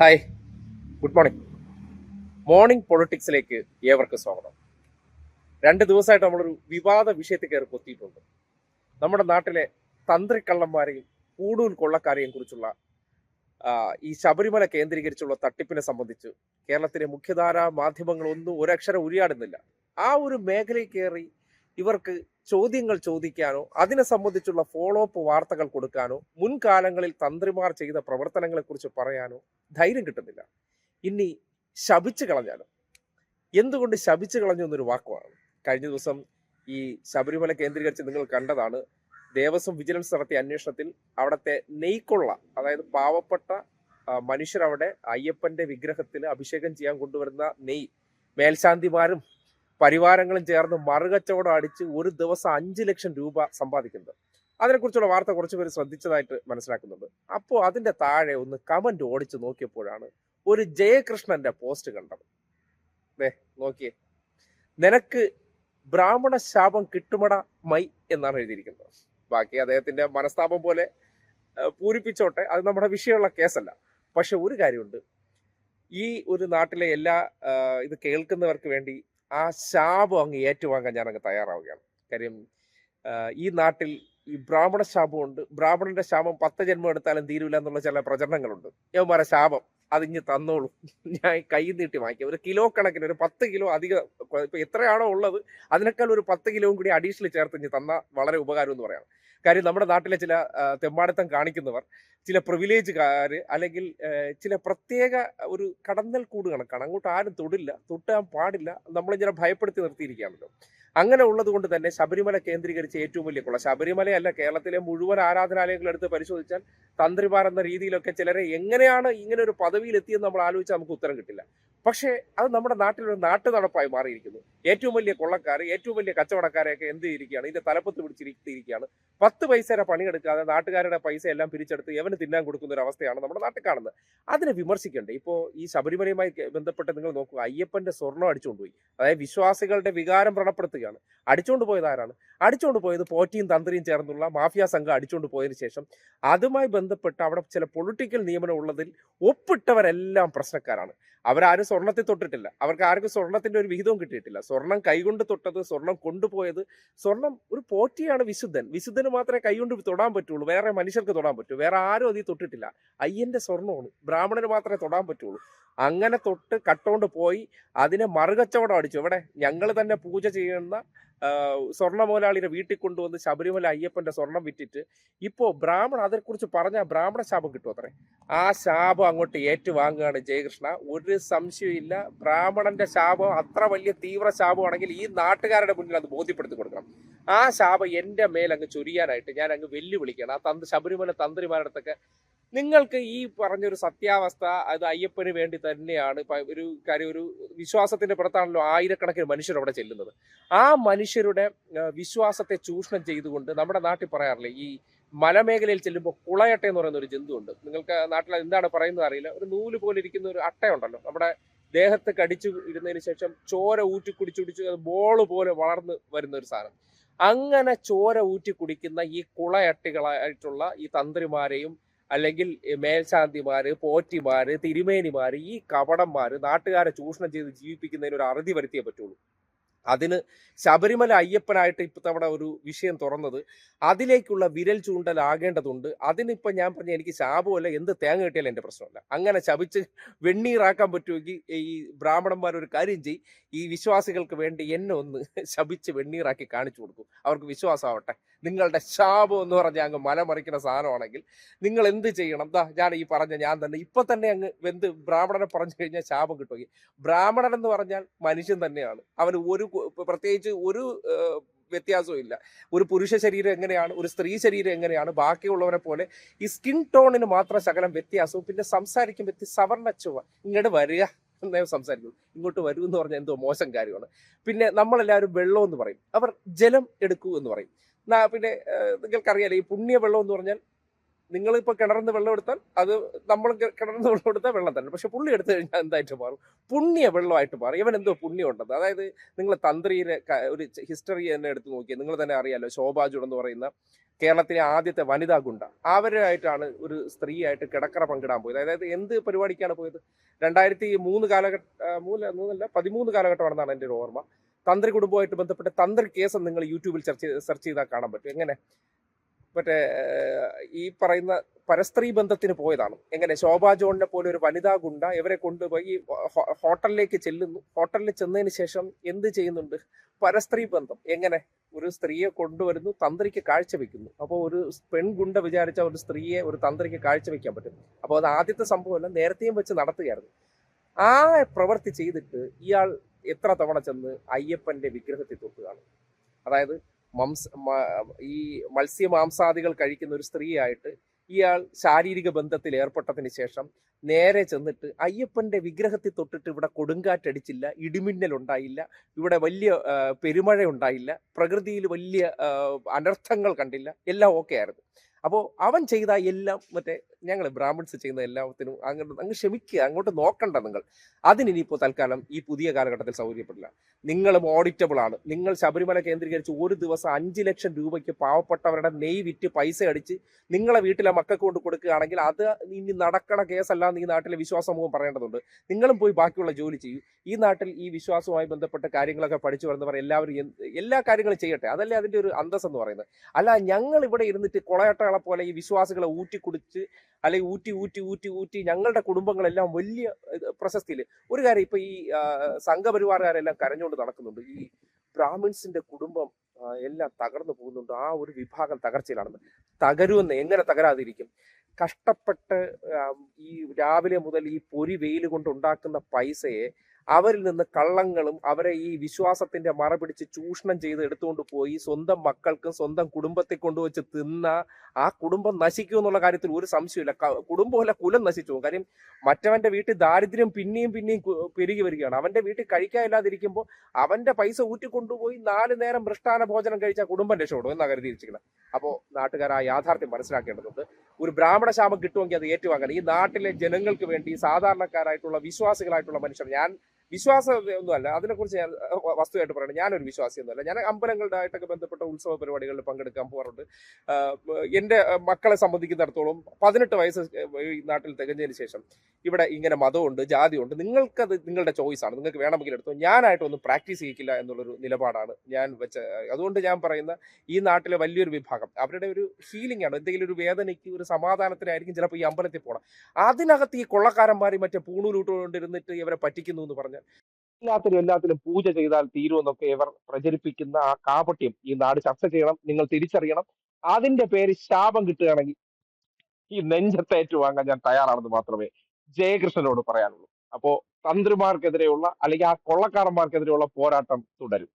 Hi, good morning. Morning പൊളിറ്റിക്സിലേക്ക് ഏവർക്കും സ്വാഗതം. 2 ദിവസമായിട്ട് നമ്മളൊരു വിവാദ വിഷയത്തിൽ കയറി കൊത്തിയിട്ടുണ്ട്. നമ്മുടെ നാട്ടിലെ തന്ത്രിക്കള്ളന്മാരെയും കൂടുതൽ കൊള്ളക്കാരെയും കുറിച്ചുള്ള ഈ ശബരിമല കേന്ദ്രീകരിച്ചുള്ള തട്ടിപ്പിനെ സംബന്ധിച്ച് കേരളത്തിലെ മുഖ്യധാരാ മാധ്യമങ്ങളൊന്നും ഒരക്ഷരം ഉരിയാടുന്നില്ല. ആ ഒരു മേഖലയിൽ കയറി ഇവർക്ക് ചോദ്യങ്ങൾ ചോദിക്കാനോ അതിനെ സംബന്ധിച്ചുള്ള ഫോളോ അപ്പ് വാർത്തകൾ കൊടുക്കാനോ മുൻകാലങ്ങളിൽ തന്ത്രിമാർ ചെയ്ത പ്രവർത്തനങ്ങളെക്കുറിച്ച് പറയാനോ ധൈര്യം കിട്ടുന്നില്ല. ഇനി ശപിച്ചു കളഞ്ഞാലും എന്തുകൊണ്ട് ശപിച്ചു കളഞ്ഞു എന്നൊരു വാക്കുമാണ്. കഴിഞ്ഞ ദിവസം ഈ ശബരിമല കേന്ദ്രീകരിച്ച് നിങ്ങൾ കണ്ടതാണ്. ദേവസ്വം വിജിലൻസ് നടത്തിയ അന്വേഷണത്തിൽ അവിടുത്തെ നെയ്ക്കൊള്ള, അതായത് പാവപ്പെട്ട മനുഷ്യരവിടെ അയ്യപ്പന്റെ വിഗ്രഹത്തിൽ അഭിഷേകം ചെയ്യാൻ കൊണ്ടുവരുന്ന നെയ്യ് മേൽശാന്തിമാരും പരിവാരങ്ങളും ചേർന്ന് മറുകച്ചവടം അടിച്ച് ഒരു ദിവസം 5 ലക്ഷം രൂപ സമ്പാദിക്കുന്നത്. അതിനെക്കുറിച്ചുള്ള വാർത്ത കുറച്ച് പേര് ശ്രദ്ധിച്ചതായിട്ട് മനസ്സിലാക്കുന്നുണ്ട്. അപ്പോൾ അതിന്റെ താഴെ ഒന്ന് കമന്റ് ഓടിച്ച് നോക്കിയപ്പോഴാണ് ഒരു ജയകൃഷ്ണന്റെ പോസ്റ്റ് കണ്ടത്. നോക്കിയേ, നിനക്ക് ബ്രാഹ്മണ ശാപം കിട്ടുമട മൈ എന്നാണ് എഴുതിയിരിക്കുന്നത്. ബാക്കി അദ്ദേഹത്തിന്റെ മനസ്താപം പോലെ പൂരിപ്പിച്ചോട്ടെ, അത് നമ്മുടെ വിഷയമുള്ള കേസല്ല. പക്ഷെ ഒരു കാര്യമുണ്ട്, ഈ ഒരു നാട്ടിലെ എല്ലാ ഇത് കേൾക്കുന്നവർക്ക് വേണ്ടി ആ ശാപം അങ്ങ് ഏറ്റുവാങ്ങാൻ ഞാനങ്ങ് തയ്യാറാവുകയാണ്. കാര്യം ഈ നാട്ടിൽ ഈ ബ്രാഹ്മണ ശാപമുണ്ട്. ബ്രാഹ്മണന്റെ ശാപം 10 ജന്മം എടുത്താലും തീരൂല എന്നുള്ള ചില പ്രചരണങ്ങളുണ്ട്. യവന്മാരെ ശാപം അതിഞ്ഞ് തന്നോളൂ, ഞാൻ കൈ നീട്ടി വാങ്ങിക്കാം. ഒരു കിലോ കണക്കിന് ഒരു 10 കിലോ അധികം, ഇപ്പൊ എത്രയാണോ ഉള്ളത് അതിനേക്കാൾ ഒരു 10 കിലോയും കൂടി അഡീഷണൽ ചേർത്ത് ഇഞ്ഞ് തന്ന വളരെ ഉപകാരം എന്ന് പറയാം. കാര്യം നമ്മുടെ നാട്ടിലെ ചില തെമ്മാടിത്തം കാണിക്കുന്നവർ, ചില പ്രിവിലേജുകാർ, അല്ലെങ്കിൽ ചില പ്രത്യേക ഒരു കടന്നൽ കൂട് കണക്കാണ്. അങ്ങോട്ട് ആരും തൊടില്ല, തൊട്ടാൻ പാടില്ല, നമ്മളിങ്ങനെ ഭയപ്പെടുത്തി നിർത്തിയിരിക്കുകയാണല്ലോ. അങ്ങനെ ഉള്ളത് കൊണ്ട് തന്നെ ശബരിമല കേന്ദ്രീകരിച്ച് ഏറ്റവും വലിയ കൊള്ള, ശബരിമലയല്ല കേരളത്തിലെ മുഴുവൻ ആരാധനാലയങ്ങൾ എടുത്ത് പരിശോധിച്ചാൽ തന്ത്രിമാരെന്ന രീതിയിലൊക്കെ ചിലരെ എങ്ങനെയാണ് ഇങ്ങനെ ഒരു പദവിയിൽ എത്തിയെന്ന് നമ്മൾ ആലോചിച്ചാൽ നമുക്ക് ഉത്തരം കിട്ടില്ല. പക്ഷേ അത് നമ്മുടെ നാട്ടിലൊരു നാട്ടു നടപ്പായി മാറിയിരിക്കുന്നു. ഏറ്റവും വലിയ കൊള്ളക്കാർ, ഏറ്റവും വലിയ കച്ചവടക്കാരെയൊക്കെ എന്ത് ചെയ്തിരിക്കുകയാണ്, ഇതിന്റെ തലപ്പത്ത് പിടിച്ചിരിക്കുകയാണ്. 10 പൈസയുടെ പണിയെടുക്കാതെ നാട്ടുകാരുടെ പൈസ എല്ലാം പിരിച്ചെടുത്ത് എവന് തിന്നാൻ കൊടുക്കുന്ന ഒരു അവസ്ഥയാണ് നമ്മുടെ നാട്ടിൽ കാണുന്നത്. അതിനെ വിമർശിക്കണ്ടേ? ഇപ്പോൾ ഈ ശബരിമലയുമായി ബന്ധപ്പെട്ട് നിങ്ങൾ നോക്കുക, അയ്യപ്പന്റെ സ്വർണം അടിച്ചുകൊണ്ടുപോയി. അതായത് വിശ്വാസികളുടെ വികാരം വ്രണപ്പെടുത്തുകയാണ്. അടിച്ചുകൊണ്ട് പോയത് ആരാണ്? അടിച്ചുകൊണ്ട് പോയത് പോറ്റിയും തന്ത്രിയും ചേർന്നുള്ള മാഫിയ സംഘം അടിച്ചുകൊണ്ട് പോയതിനു ശേഷം അതുമായി ബന്ധപ്പെട്ട് അവിടെ ചില പൊളിറ്റിക്കൽ നിയമനം ഉള്ളതിൽ ഒപ്പിട്ടവരെല്ലാം പ്രശ്നക്കാരാണ്. അവരാരും സ്വർണത്തിൽ തൊട്ടിട്ടില്ല, അവർക്ക് ആർക്കും സ്വർണത്തിന്റെ ഒരു വിഹിതവും കിട്ടിയിട്ടില്ല. സ്വർണം കൈകൊണ്ട് തൊട്ടത്, സ്വർണം കൊണ്ടുപോയത്, സ്വർണം ഒരു പോറ്റിയാണ്, വിശുദ്ധന് മാത്രമേ കൈകൊണ്ട് തൊടാൻ പറ്റുള്ളൂ, വേറെ മനുഷ്യർക്ക് തൊടാൻ പറ്റൂ. വേറെ ആരും അതിൽ തൊട്ടിട്ടില്ല. അയ്യന്റെ സ്വർണ്ണമാണ്, ബ്രാഹ്മണന് മാത്രമേ തൊടാൻ പറ്റുള്ളൂ. അങ്ങനെ തൊട്ട് കട്ടോണ്ട് പോയി അതിനെ മറുകച്ചവടം അടിച്ചു. ഇവിടെ ഞങ്ങൾ തന്നെ പൂജ ചെയ്യുന്ന സ്വർണ്ണ മുതലാളിയുടെ വീട്ടിൽ കൊണ്ടുവന്ന് ശബരിമല അയ്യപ്പന്റെ സ്വർണം വിറ്റിട്ട് ഇപ്പോൾ ബ്രാഹ്മണ അതേക്കുറിച്ച് പറഞ്ഞാൽ ബ്രാഹ്മണ ശാപം കിട്ടും അത്രേ. ആ ശാപം അങ്ങോട്ട് ഏറ്റുവാങ്ങുകയാണ് ജയകൃഷ്ണ. ഒരു സംശയമില്ല, ബ്രാഹ്മണന്റെ ശാപം അത്ര വലിയ തീവ്ര ശാപമാണെങ്കിൽ ഈ നാട്ടുകാരുടെ മുന്നിൽ അത് ബോധ്യപ്പെടുത്തി കൊടുക്കണം. ആ ശാപം എൻ്റെ മേലങ്ങ് ചൊരിയാനായിട്ട് ഞാൻ അങ്ങ് വെല്ലുവിളിക്കണം ആ ശബരിമല തന്ത്രിമാരുടെ അടുത്തൊക്കെ. നിങ്ങൾക്ക് ഈ പറഞ്ഞൊരു സത്യാവസ്ഥ അത് അയ്യപ്പന് വേണ്ടി തന്നെയാണ്. ഒരു കാര്യം, ഒരു വിശ്വാസത്തിന്റെ പുറത്താണല്ലോ ആയിരക്കണക്കിന് മനുഷ്യർ അവിടെ ചെല്ലുന്നത്. ആ മനുഷ്യരുടെ വിശ്വാസത്തെ ചൂഷണം ചെയ്തുകൊണ്ട് നമ്മുടെ നാട്ടിൽ പറയാറില്ലേ, ഈ മലമേഖലയിൽ ചെല്ലുമ്പോൾ കുളയട്ട എന്ന് പറയുന്ന ഒരു ജന്തുണ്ട്. നിങ്ങൾക്ക് നാട്ടിൽ എന്താണ് പറയുന്നത് അറിയില്ല. ഒരു നൂല് പോലെ ഇരിക്കുന്ന ഒരു അട്ടയുണ്ടല്ലോ, നമ്മുടെ ദേഹത്ത് കടിച്ചു ഇടുന്നതിന് ശേഷം ചോര ഊറ്റി കുടിച്ചുടിച്ച് അത് ബോള് പോലെ വളർന്ന് വരുന്ന ഒരു സാധനം. അങ്ങനെ ചോര ഊറ്റി കുടിക്കുന്ന ഈ കുളയട്ടികളായിട്ടുള്ള ഈ തന്ത്രിമാരെയും അല്ലെങ്കിൽ മേൽശാന്തിമാര്, പോറ്റിമാര്, തിരുമേനിമാര്, ഈ കപടന്മാര് നാട്ടുകാരെ ചൂഷണം ചെയ്ത് ജീവിപ്പിക്കുന്നതിന് ഒരു അറുതി വരുത്തിയേ പറ്റുള്ളൂ. അതിന് ശബരിമല അയ്യപ്പനായിട്ട് ഇത്തവണ ഒരു വിഷയം തുറന്നത് അതിലേക്കുള്ള വിരൽ ചൂണ്ടലാകേണ്ടതുണ്ട്. അതിനിപ്പം ഞാൻ പറഞ്ഞ എനിക്ക് ശാപമല്ല, എന്ത് തേങ്ങ കിട്ടിയാലും എൻ്റെ പ്രശ്നമല്ല. അങ്ങനെ ശപിച്ച് വെണ്ണീറാക്കാൻ പറ്റുമെങ്കിൽ ഈ ബ്രാഹ്മണന്മാരൊരു കാര്യം ചെയ്യും, ഈ വിശ്വാസികൾക്ക് വേണ്ടി എന്നെ ഒന്ന് ശപിച്ച് വെണ്ണീറാക്കി കാണിച്ചു കൊടുക്കും, അവർക്ക് വിശ്വാസമാവട്ടെ. നിങ്ങളുടെ ശാപം എന്ന് പറഞ്ഞാൽ അങ്ങ് മലമറിക്കുന്ന സാധനമാണെങ്കിൽ നിങ്ങൾ എന്ത് ചെയ്യണം? ഞാൻ ഈ പറഞ്ഞ ഞാൻ തന്നെ ഇപ്പൊ തന്നെ അങ്ങ് ബ്രാഹ്മണനെ പറഞ്ഞു കഴിഞ്ഞാൽ ശാപം കിട്ടുമെങ്കിൽ, ബ്രാഹ്മണൻ എന്ന് പറഞ്ഞാൽ മനുഷ്യൻ തന്നെയാണ്. അവന് പ്രത്യേകിച്ച് ഒരു വ്യത്യാസവും ഇല്ല. ഒരു പുരുഷ ശരീരം എങ്ങനെയാണ്, ഒരു സ്ത്രീ ശരീരം എങ്ങനെയാണ്, ബാക്കിയുള്ളവരെ പോലെ ഈ സ്കിൻ ടോണിന് മാത്രം ശകലം വ്യത്യാസവും. പിന്നെ സംസാരിക്കും സവർണ ചുവ, ഇങ്ങോട്ട് വരിക എന്നേ സംസാരിക്കുന്നു, ഇങ്ങോട്ട് വരൂ എന്ന് പറഞ്ഞാൽ എന്തോ മോശം കാര്യമാണ്. പിന്നെ നമ്മളെല്ലാവരും വെള്ളം എന്ന് പറയും, അവർ ജലം എടുക്കൂ എന്ന് പറയും. പിന്നെ നിങ്ങൾക്കറിയാലോ, ഈ പുണ്യ വെള്ളം എന്ന് പറഞ്ഞാൽ നിങ്ങളിപ്പോൾ കിണറിന്ന് വെള്ളം എടുത്താൽ അത് നമ്മൾ കിണറിന്ന് വെള്ളം എടുത്താൽ വെള്ളം തന്നെ, പക്ഷെ പുള്ളി എടുത്തു കഴിഞ്ഞാൽ എന്തായിട്ട് മാറും? പുണ്യ വെള്ളമായിട്ട് മാറും. ഇവൻ എന്തോ പുണ്യം ഉണ്ടത്. അതായത് നിങ്ങൾ തന്ത്രിയുടെ ഒരു ഹിസ്റ്ററി തന്നെ എടുത്ത് നോക്കിയാൽ നിങ്ങൾ തന്നെ അറിയാലോ. ശോഭാജുഡ് എന്ന് പറയുന്ന കേരളത്തിലെ ആദ്യത്തെ വനിതാ ഗുണ്ട. അവരായിട്ടാണ് ഒരു സ്ത്രീയായിട്ട് കിടക്കറ പങ്കിടാൻ പോയത്. അതായത് എന്ത് പരിപാടിക്കാണ് പോയത്? 2003 മൂന്നല്ല 13 കാലഘട്ടമാണെന്നാണ് എൻ്റെ ഒരു ഓർമ്മ. തന്ത്രി കുടുംബവുമായിട്ട് ബന്ധപ്പെട്ട തന്ത്രി കേസ് നിങ്ങൾ യൂട്യൂബിൽ സെർച്ച് ചെയ്താൽ കാണാൻ പറ്റും. എങ്ങനെ മറ്റേ ഈ പറയുന്ന പരസ്ത്രീ ബന്ധത്തിന് പോയതാണ്. എങ്ങനെ ശോഭാ ജോണിനെ പോലെ ഒരു വനിതാ ഗുണ്ട ഇവരെ കൊണ്ടുപോയി ഹോട്ടലിലേക്ക് ചെല്ലുന്നു. ഹോട്ടലിൽ ചെന്നതിന് ശേഷം എന്ത് ചെയ്യുന്നുണ്ട്? പരസ്ത്രീ ബന്ധം. എങ്ങനെ ഒരു സ്ത്രീയെ കൊണ്ടുവരുന്നു, തന്ത്രിക്ക് കാഴ്ചവെക്കുന്നു. അപ്പോൾ ഒരു പെൺഗുണ്ട വിചാരിച്ച ഒരു സ്ത്രീയെ ഒരു തന്ത്രിക്ക് കാഴ്ചവെക്കാൻ പറ്റും. അപ്പോൾ അത് ആദ്യത്തെ സംഭവമല്ല, നേരത്തെയും വെച്ച് നടത്തുകയായിരുന്നു. ആ പ്രവൃത്തി ചെയ്തിട്ട് ഇയാൾ എത്ര തവണ ചെന്ന് അയ്യപ്പന്റെ വിഗ്രഹത്തിൽ തൊട്ടുകയാണ്. അതായത് ഈ മത്സ്യമാംസാദികൾ കഴിക്കുന്ന ഒരു സ്ത്രീയായിട്ട് ഇയാൾ ശാരീരിക ബന്ധത്തിൽ ഏർപ്പെട്ടതിന് ശേഷം നേരെ ചെന്നിട്ട് അയ്യപ്പന്റെ വിഗ്രഹത്തിൽ തൊട്ടിട്ട് ഇവിടെ കൊടുങ്കാറ്റടിച്ചില്ല, ഇടിമിന്നൽ ഉണ്ടായില്ല, ഇവിടെ വലിയ പെരുമഴ ഉണ്ടായില്ല, പ്രകൃതിയിൽ വലിയ അനർത്ഥങ്ങൾ കണ്ടില്ല, എല്ലാം ഓക്കെ ആയിരുന്നു. അപ്പോൾ അവൻ ചെയ്ത എല്ലാം ഞങ്ങൾ ബ്രാഹ്മിൺസ് ചെയ്യുന്ന എല്ലാത്തിനും അങ്ങ് ക്ഷമിക്കുക, അങ്ങോട്ട് നോക്കണ്ട നിങ്ങൾ. അതിനിപ്പോൾ തൽക്കാലം ഈ പുതിയ കാലഘട്ടത്തിൽ സൗകര്യപ്പെടില്ല. നിങ്ങളും ഓഡിറ്റബിൾ ആണ്. നിങ്ങൾ ശബരിമല കേന്ദ്രീകരിച്ച് ഒരു ദിവസം 5 ലക്ഷം രൂപയ്ക്ക് പാവപ്പെട്ടവരുടെ നെയ് വിറ്റ് പൈസ അടിച്ച് നിങ്ങളെ വീട്ടിലെ മക്കൾക്ക് കൊണ്ട് കൊടുക്കുകയാണെങ്കിൽ അത് ഇനി നടക്കണ കേസല്ല എന്ന് ഈ നാട്ടിലെ വിശ്വാസ സമൂഹം പറയേണ്ടതുണ്ട്. നിങ്ങളും പോയി ബാക്കിയുള്ള ജോലി ചെയ്യൂ. ഈ നാട്ടിൽ ഈ വിശ്വാസവുമായി ബന്ധപ്പെട്ട കാര്യങ്ങളൊക്കെ പഠിച്ചു വരുന്നവർ എല്ലാവരും എല്ലാ കാര്യങ്ങളും ചെയ്യട്ടെ. അതല്ലേ അതിൻ്റെ ഒരു അന്തസ് എന്ന് പറയുന്നത്. അല്ല ഞങ്ങൾ ഇവിടെ ഇരുന്നിട്ട് കൊളയട്ടകളെ പോലെ ഈ വിശ്വാസികളെ ഊറ്റിക്കുടിച്ച് അല്ലെങ്കിൽ ഊറ്റി ഊറ്റി ഊറ്റി ഊറ്റി ഞങ്ങളുടെ കുടുംബങ്ങളെല്ലാം വലിയ പ്രശസ്തിയിൽ ഒരു കാര്യം ഇപ്പൊ ഈ സംഘപരിവാറുകാരെല്ലാം കരഞ്ഞുകൊണ്ട് നടക്കുന്നുണ്ട്. ഈ ബ്രാഹ്മിൺസിന്റെ കുടുംബം എല്ലാം തകർന്നു പോകുന്നുണ്ട്, ആ ഒരു വിഭാഗം തകർച്ചയിലാണെന്ന്. തകരുമെന്ന് എങ്ങനെ തകരാതിരിക്കും? കഷ്ടപ്പെട്ട് ഈ രാവിലെ മുതൽ ഈ പൊരി വെയിൽ കൊണ്ട് ഉണ്ടാക്കുന്ന പൈസയെ അവരിൽ നിന്ന് കള്ളങ്ങളും അവരെ ഈ വിശ്വാസത്തിന്റെ മറ പിടിച്ച് ചൂഷണം ചെയ്ത് എടുത്തുകൊണ്ട് പോയി സ്വന്തം മക്കൾക്കും സ്വന്തം കുടുംബത്തെ കൊണ്ടുവച്ച് തിന്ന ആ കുടുംബം നശിക്കും എന്നുള്ള കാര്യത്തിൽ ഒരു സംശയമില്ല. കുടുംബമല്ല, കുലം നശിച്ചു പോകും. കാര്യം മറ്റവന്റെ വീട്ടിൽ ദാരിദ്ര്യം പിന്നെയും പിന്നെയും പെരുകി വരികയാണ്. അവന്റെ വീട്ടിൽ കഴിക്കാനില്ലാതിരിക്കുമ്പോൾ അവന്റെ പൈസ ഊറ്റിക്കൊണ്ടുപോയി 4 നേരം മൃഷ്ടാന ഭോജനം കഴിച്ചാൽ കുടുംബം രക്ഷപ്പെടും എന്നാണ് കരുതിയിരിക്കുന്നത്. അപ്പോൾ നാട്ടുകാർ ആ യാഥാർത്ഥ്യം മനസ്സിലാക്കേണ്ടതുണ്ട്. ഒരു ബ്രാഹ്മണ ശാപം കിട്ടുമെങ്കിൽ അത് ഏറ്റുവാങ്ങാൻ ഈ നാട്ടിലെ ജനങ്ങൾക്ക് വേണ്ടി സാധാരണക്കാരായിട്ടുള്ള വിശ്വാസികളായിട്ടുള്ള മനുഷ്യർ, ഞാൻ വിശ്വാസം ഒന്നുമല്ല, അതിനെക്കുറിച്ച് ഞാൻ വസ്തുവായിട്ട് പറയണം. ഞാനൊരു വിശ്വാസിയൊന്നുമല്ല. ഞാൻ അമ്പലങ്ങളുടെ ആയിട്ടൊക്കെ ബന്ധപ്പെട്ട ഉത്സവ പരിപാടികളിൽ പങ്കെടുക്കാൻ പോകാറുണ്ട്. എൻ്റെ മക്കളെ സംബന്ധിക്കുന്നിടത്തോളം 18 വയസ്സ് ഈ നാട്ടിൽ തികഞ്ഞതിന് ശേഷം ഇവിടെ ഇങ്ങനെ മതമുണ്ട്, ജാതിയുണ്ട്, നിങ്ങൾക്കത് നിങ്ങളുടെ ചോയ്സാണ്, നിങ്ങൾക്ക് വേണമെങ്കിൽ എടുത്തോ. ഞാനായിട്ടൊന്നും പ്രാക്ടീസ് ചെയ്യിക്കില്ല എന്നുള്ളൊരു നിലപാടാണ് ഞാൻ വെച്ച. അതുകൊണ്ട് ഞാൻ പറയുന്ന ഈ നാട്ടിലെ വലിയൊരു വിഭാഗം അവരുടെ ഒരു ഹീലിംഗ് ആണ്. എന്തെങ്കിലും ഒരു വേദനയ്ക്ക് ഒരു സമാധാനത്തിനായിരിക്കും ചിലപ്പോൾ ഈ അമ്പലത്തിൽ പോകണം. അതിനകത്ത് ഈ കൊള്ളക്കാരന്മാർ മറ്റേ പൂണൂലിട്ടുകൊണ്ടിരുന്നിട്ട് ഇവരെ പറ്റിക്കുന്നു എന്ന് പറഞ്ഞാൽ എല്ലാത്തിലും പൂജ ചെയ്താൽ തീരുമെന്നൊക്കെ ഇവർ പ്രചരിപ്പിക്കുന്ന ആ കാപട്യം ഈ നാട് ചർച്ച ചെയ്യണം. നിങ്ങൾ തിരിച്ചറിയണം. അതിന്റെ പേര് ശാപം കിട്ടുകയാണെങ്കിൽ ഈ നെഞ്ചത്തേറ്റു വാങ്ങാൻ ഞാൻ തയ്യാറാണെന്ന് മാത്രമേ ജയകൃഷ്ണനോട് പറയാനുള്ളൂ. അപ്പോ തന്ത്രിമാർക്കെതിരെയുള്ള അല്ലെങ്കിൽ ആ കൊള്ളക്കാരന്മാർക്കെതിരെയുള്ള പോരാട്ടം തുടരും.